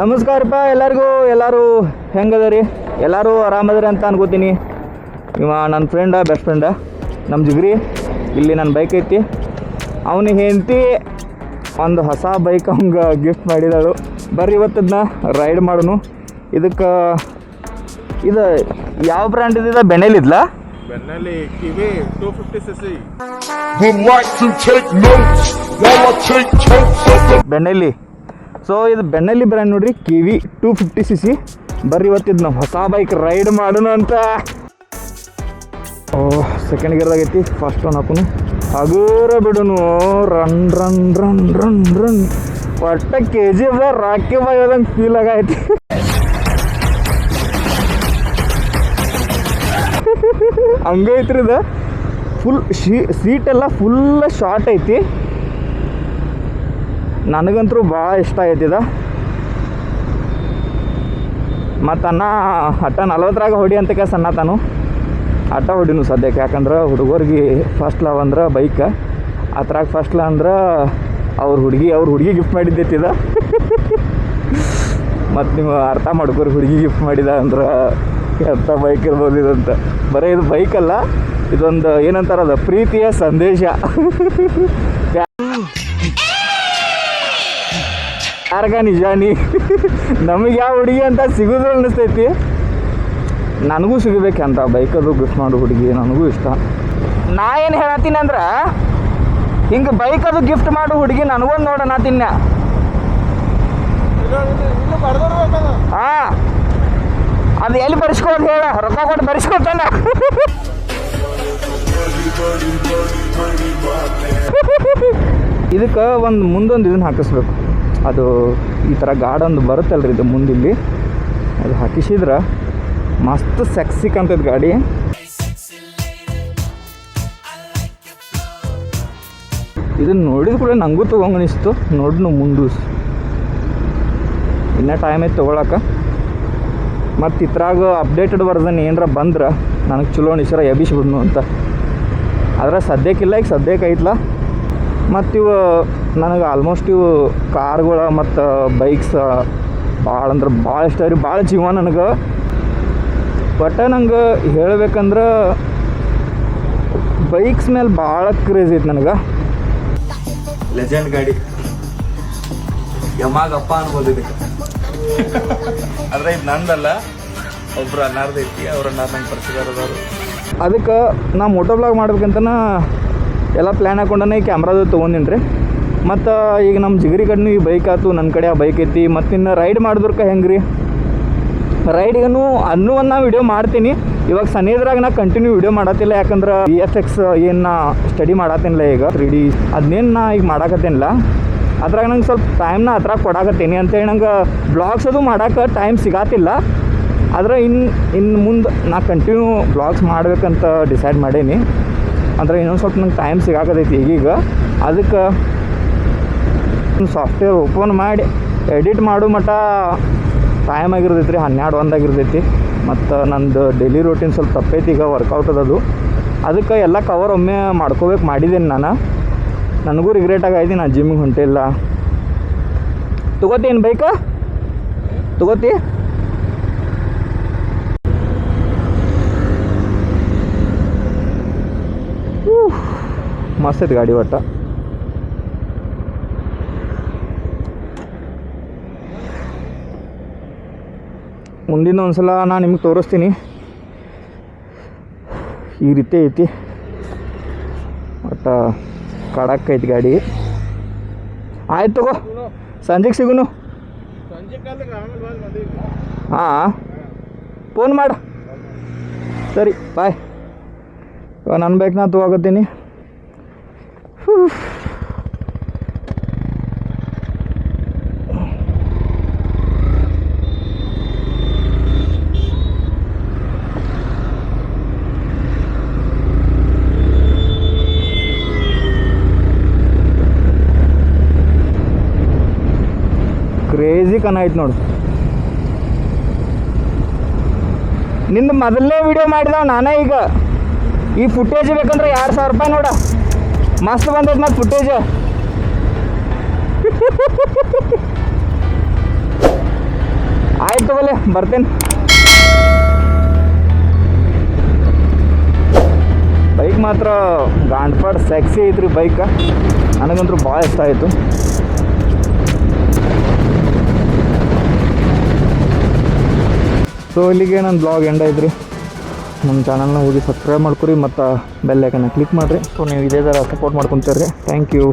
ನಮಸ್ಕಾರಪ್ಪ ಎಲ್ಲರೂ ಹೆಂಗದ ರೀ? ಎಲ್ಲರೂ ಆರಾಮದ್ರಿ ಅಂತ ಅನ್ಕೋತೀನಿ. ಇವ ನನ್ನ ಫ್ರೆಂಡ, ಬೆಸ್ಟ್ ಫ್ರೆಂಡ, ನಮ್ಮ ಜಿಗ್ರಿ. ಇಲ್ಲಿ ನನ್ನ ಬೈಕ್ ಐತಿ. ಅವನಿಗೆ ಹೆಂಡತಿ ಒಂದು ಹೊಸ ಬೈಕ್ ಅವಂಗೆ ಗಿಫ್ಟ್ ಮಾಡಿದಳು. ಬರ್ರಿ ಇವತ್ತದನ್ನ ರೈಡ್ ಮಾಡೋನು. ಇದಕ್ಕೆ ಇದು ಯಾವ ಬ್ರ್ಯಾಂಡ್ ಇದೆ? ಬೆನೆಲಿದ್ಲ? Benelli Kiwi 250cc. Would like to take notes while I take totes of the Benelli. So ಇದು ಬೆನೆಲಿ ಬ್ರ್ಯಾಂಡ್ ನೋಡ್ರಿ, ಕಿವಿ 250cc. ಬರ್ರಿ ಇವತ್ತಿದ್ನ ಹೊಸ ಬೈಕ್ ರೈಡ್ ಮಾಡೋಣ ಅಂತ. ಸೆಕೆಂಡ್ ಗೇರ್ದಾಗೈತಿ. ಫಸ್ಟ್ ಒನ್ ಹಾಕೋನು, ಹಗುರ ಬಿಡೋನು. Run run run run run ಒಟ್ಟ KGF ರಾಕಿ ಬಾಯ್ ಹೋದಂಗೆ ಫೀಲ್ ಆಗೈತಿ. ಹಂಗೈತ್ರಿ ಇದು. ಫುಲ್ ಸೀಟೆಲ್ಲ ಫುಲ್ ಶಾರ್ಟ್ ಐತಿ. ನನಗಂತೂ ಭಾಳ ಇಷ್ಟ ಐತಿದ. ಮತ್ತು ಅಣ್ಣ ಹಠ 40ರಾಗ ಹೊಡಿ ಅಂತ ಕೆಲಸ ಅನ್ನ ತಾನು ಹಠ ಹೊಡಿನು ಸದ್ಯಕ್ಕೆ. ಯಾಕಂದ್ರೆ ಹುಡುಗರಿಗೆ ಫಸ್ಟ್ ಲವ್ ಅಂದ್ರೆ ಬೈಕ್, ಅದ್ರಾಗ ಫಸ್ಟ್ ಲವ್ ಅಂದ್ರೆ ಅವ್ರ ಹುಡುಗಿ ಗಿಫ್ಟ್ ಮಾಡಿದ್ದೈತಿದ. ಮತ್ತು ನೀವು ಅರ್ಥ ಮಾಡ್ಕೋರಿ, ಹುಡುಗಿ ಗಿಫ್ಟ್ ಮಾಡಿದ ಅಂದ್ರೆ ಎಂಥ ಬೈಕ್ ಇರ್ಬೋದು ಇದಂತ. ಬರೀ ಇದು ಬೈಕಲ್ಲ, ಇದೊಂದು ಏನಂತಾರದ ಪ್ರೀತಿಯ ಸಂದೇಶ. ಯಾರ್ಗ ನಿಜಾನಿ ನಮಗೆ ಯಾವ ಹುಡುಗಿ ಅಂತ ಸಿಗೋದು ಅನ್ನಿಸ್ತೈತಿ. ನನಗೂ ಸಿಗಬೇಕಂತ ಬೈಕದು ಗಿಫ್ಟ್ ಮಾಡೋ ಹುಡುಗಿ ನನಗೂ ಇಷ್ಟ. ನಾ ಏನು ಹೇಳತ್ತೀನಿ ಅಂದ್ರೆ, ಹಿಂಗೆ ಬೈಕದು ಗಿಫ್ಟ್ ಮಾಡೋ ಹುಡುಗಿ ನನಗೊಂದು ನೋಡೋಣ ತಿನ್ನ. ಹಾಂ, ಅದು ಎಲ್ಲಿ ಬರೆಸ್ಕೋದು ಹೇಳ? ರೊಕ್ಕ ಕೊಟ್ಟು ಬರೆಸ್ಕೊತಾನ. ಇದಕ್ಕೆ ಒಂದು ಮುಂದೊಂದು ಇದನ್ನು ಹಾಕಿಸ್ಬೇಕು. ಅದು ಈ ಥರ ಗಾರ್ಡೊಂದು ಬರುತ್ತಲ್ರಿ, ಇದು ಮುಂದಿಲ್ಲಿ ಅದು ಹಾಕಿಸಿದ್ರೆ ಮಸ್ತ್ ಸೆಕ್ಸಿ ಕಾಣ್ತೈತೆ ಗಾಡಿ. ಇದನ್ನು ನೋಡಿದ ಕೂಡ ನನಗೂ ತೊಗೊಂಗನಿಸ್ತು. ನೋಡ್ನು ಮುಂದು ಇನ್ನೂ ಟೈಮ್ ಐತೆ ತೊಗೊಳಕ್ಕೆ. ಮತ್ತು ಇತ್ರಾಗ ಅಪ್ಡೇಟೆಡ್ ವರ್ಸನ್ ಏನರ ಬಂದ್ರೆ ನನಗೆ ಚಲೋ ಅನಿಸ್ರ ಎಬಿಸ್ಬಿಡ್ನು ಅಂತ. ಆದರೆ ಸದ್ಯಕ್ಕಿಲ್ಲ, ಈಗ ಸದ್ಯಕ್ಕೆ ಐತ್ಲ. ಮತ್ತು ಇವು ನನಗೆ ಆಲ್ಮೋಸ್ಟ್ ಇವು ಕಾರ್ಗಳು ಮತ್ತು ಬೈಕ್ಸ್ ಭಾಳ ಅಂದ್ರೆ ಭಾಳ ಇಷ್ಟ ರೀ, ಭಾಳ ಜೀವ ನನಗೆ. ಬಟ್ ನಂಗೆ ಹೇಳ್ಬೇಕಂದ್ರೆ ಬೈಕ್ಸ್ ಮೇಲೆ ಭಾಳ ಕ್ರೇಜ್ ಐತೆ ನನಗೆ. ಲೆಜೆಂಡ್ ಗಾಡಿ ಯಮಾಗಪ್ಪ ಅನ್ಬೋದು ಇದಕ್ಕೆ. ಆದರೆ ಇದು ನಂದಲ್ಲ, ಒಬ್ರು ಅನ್ನಾರ್ದೈತಿ. ಅವ್ರು ಅನ್ನಾರು ನಂಗೆ ಪರಿಚಯದವರು. ಅದಕ್ಕೆ ನಾ ಮೋಟೋ ಬ್ಲಾಗ್ ಮಾಡ್ಬೇಕಂತನ ಎಲ್ಲ ಪ್ಲ್ಯಾನ್ ಹಾಕೊಂಡೇ ಈ ಕ್ಯಾಮ್ರಾದು ತೊಗೊಂಡಿನಿ ರೀ. ಮತ್ತು ಈಗ ನಮ್ಮ ಜಿಗರಿ ಕಡೆನೂ ಈ ಬೈಕ್ ಆಯ್ತು, ನನ್ನ ಕಡೆ ಆ ಬೈಕ್ ಐತಿ. ಮತ್ತು ಇನ್ನು ರೈಡ್ ಮಾಡಿದ್ರಕ ಹೆಂಗೆ ರೀ, ರೈಡಿಗೂ ಅನ್ನೂ ಒಂದು ನಾ ವಿಡಿಯೋ ಮಾಡ್ತೀನಿ. ಇವಾಗ ಸನೇದ್ರಾಗ ನಾ ಕಂಟಿನ್ಯೂ ವಿಡಿಯೋ ಮಾಡತ್ತಿಲ್ಲ. ಯಾಕಂದ್ರೆ VFX ಏನು ನಾ ಸ್ಟಡಿ ಮಾಡತ್ತೀನಿಲ್ಲ ಈಗ, 3D ಅದನ್ನೇನು ನಾ ಈಗ ಮಾಡಾಕತ್ತೇನಿಲ್ಲ. ಅದ್ರಾಗ ನಂಗೆ ಸ್ವಲ್ಪ ಟೈಮ್ನ ಅದ್ರಾಗ ಕೊಡಾಕತ್ತೀನಿ ಅಂತೇಳಿ ನಂಗೆ ಬ್ಲಾಗ್ಸ್ ಅದು ಮಾಡೋಕೆ ಟೈಮ್ ಸಿಗತ್ತಿಲ್ಲ. ಆದರೆ ಇನ್ನು ಮುಂದೆ ನಾ ಕಂಟಿನ್ಯೂ ಬ್ಲಾಗ್ಸ್ ಮಾಡ್ಬೇಕಂತ ಡಿಸೈಡ್ ಮಾಡೀನಿ. ಅಂದರೆ ಇನ್ನೊಂದು ಸ್ವಲ್ಪ ನಂಗೆ ಟೈಮ್ ಸಿಗಾಕತೈತಿ ಈಗೀಗ. ಅದಕ್ಕೆ ಸಾಫ್ಟ್ವೇರ್ ಓಪನ್ ಮಾಡಿ ಎಡಿಟ್ ಮಾಡೋ ಮಟ್ಟ ಟೈಮ್ ಆಗಿರ್ತೈತಿ ರೀ, 12-1 ಆಗಿರ್ತೈತಿ. ಮತ್ತು ನಂದು ಡೈಲಿ ರೂಟೀನ್ ಸ್ವಲ್ಪ ತಪ್ಪೈತಿ ಈಗ, ವರ್ಕೌಟ್ ಅದದು. ಅದಕ್ಕೆ ಎಲ್ಲ ಕವರ್ ಒಮ್ಮೆ ಮಾಡ್ಕೋಬೇಕು ಮಾಡಿದ್ದೇನೆ ನಾನು. ನನಗೂ ರಿಗ್ರೆಟ್ ಆಗೈತಿ, ನಾನು ಜಿಮ್ಮಿಗೆ ಹೊಂಟಿಲ್ಲ. ತೊಗೋತೀನಿ ಬೈಕ? ತೊಗೋತಿ? ಮಸ್ತ್ ಐತಿ ಗಾಡಿ ಒಟ್ಟ. ಮುಂದಿನ ಒಂದ್ಸಲ ನಾನು ನಿಮ್ಗೆ ತೋರಿಸ್ತೀನಿ. ಈ ರೀತಿ ಐತಿ ಒಟ್ಟ, ಕಡಕ್ ಐತಿ ಗಾಡಿ. ಆಯ್ತು ತಗೋ, ಸಂಜೆಗೆ ಸಿಗುನು. ಹಾಂ, ಫೋನ್ ಮಾಡು. ಸರಿ, ಬಾಯ್. ನನ್ನ ಬೈಕ್ ನಾ ತೊಗೋತೀನಿ. ಕ್ರೇಜಿ ಕನ ಐತೆ ನೋಡು. ನಿಂದ ಮೊದಲನೇ ವಿಡಿಯೋ ಮಾಡಿದವ ನಾನೇ. ಈಗ ಈ ಫುಟೇಜ್ ಬೇಕಂದ್ರೆ 2000 ರೂಪಾಯಿ ನೋಡ. ಮಸ್ತ್ ಬಂದೈತೆ ಮತ್ತು ಫುಟೇಜ್. ಬರ್ತೇನೆ. ಬೈಕ್ ಮಾತ್ರ ಗಾಂಡ್ಪಾಡ್ ಸೆಕ್ಸಿ ಐತ್ರಿ ಬೈಕ. ನನಗಂತೂ ಭಾಳ ಇಷ್ಟ ಆಯಿತು. ಸೊ ಇಲ್ಲಿಗೆ ನನ್ನ ಬ್ಲಾಗ್ ಎಂಡ್ ಐತ್ರಿ. ನಮ್ಮ ಚಾನಲ್ನ ಹೋಗಿ ಸಬ್ಸ್ಕ್ರೈಬ್ ಮಾಡ್ಕೊರಿ ಮತ್ತು ಬೆಲ್ ಐಕನ್ನ ಕ್ಲಿಕ್ ಮಾಡಿರಿ. ಸೊ ನೀವು ಇದೇ ಥರ ಸಪೋರ್ಟ್ ಮಾಡ್ಕೊತೀರಿ. Thank you.